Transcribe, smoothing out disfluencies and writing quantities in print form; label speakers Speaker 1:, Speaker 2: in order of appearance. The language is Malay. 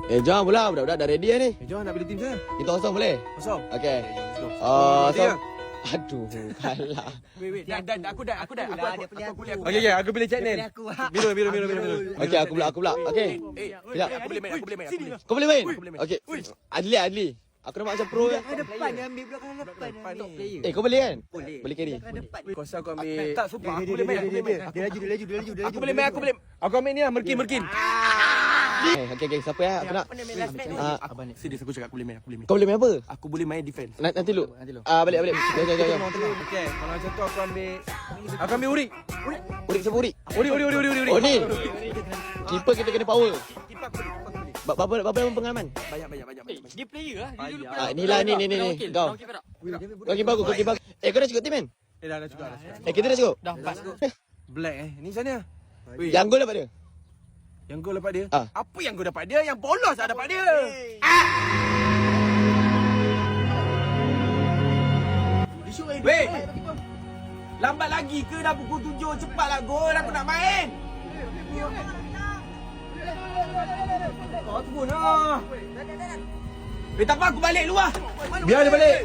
Speaker 1: Jom pula. Budak-budak dah ready ni.
Speaker 2: Jom nak pilih tim saya.
Speaker 1: Kita kosong boleh?
Speaker 2: Kosong.
Speaker 1: Okey.
Speaker 2: Let's go.
Speaker 1: So, aduh, kalah.
Speaker 2: Wait. Dan aku dah. Aku boleh.
Speaker 3: Okey, aku pilih channel. Biru.
Speaker 1: Okey, aku pula. Okey. Sekejap.
Speaker 2: Aku boleh main.
Speaker 1: Kau boleh main? Okey. Adli. Aku nampak macam pro.
Speaker 4: Depan ni ambil belakang depan ni.
Speaker 1: Kau boleh kan?
Speaker 4: Boleh.
Speaker 1: Boleh carry.
Speaker 2: Kau rasa aku ambil. Tak, sumpah. Aku
Speaker 4: Dia
Speaker 2: boleh main.
Speaker 4: Dia laju.
Speaker 2: Aku boleh main. Aku ambil ni lah. Merkin.
Speaker 1: Okey. Siapa ya? Aku nak.
Speaker 2: Serius aku cakap aku boleh main.
Speaker 1: Kau boleh main apa?
Speaker 2: Aku boleh main defense.
Speaker 1: Nanti lu. Balik. Jom.
Speaker 2: Okey, kalau macam tu aku ambil Urik.
Speaker 1: Urik siapa Urik?
Speaker 2: Urik.
Speaker 1: Oh ni. Keeper kita kena power.
Speaker 2: Kipak aku boleh.
Speaker 1: Berapa lama pengalaman?
Speaker 2: Banyak.
Speaker 3: Dia player lah. Dia dulu
Speaker 1: Ni lah ni. Kau. Kau keeper aku. Kau dah cukup tim kan?
Speaker 2: Dah cukup.
Speaker 1: Kita dah cukup.
Speaker 3: dah pas.
Speaker 2: Black Ni sana. Weh,
Speaker 1: Yang gol dapat dia.
Speaker 2: yang gol dapat dia.
Speaker 1: Ah.
Speaker 2: Apa yang gol dapat dia? Yang bolos lah dapat dia. Weh. Lambat lagi ke dah pukul 7? Cepatlah gol, aku nak main. Oh, tu pun lah. Tak apa, aku balik luar.
Speaker 1: Biar dia balik.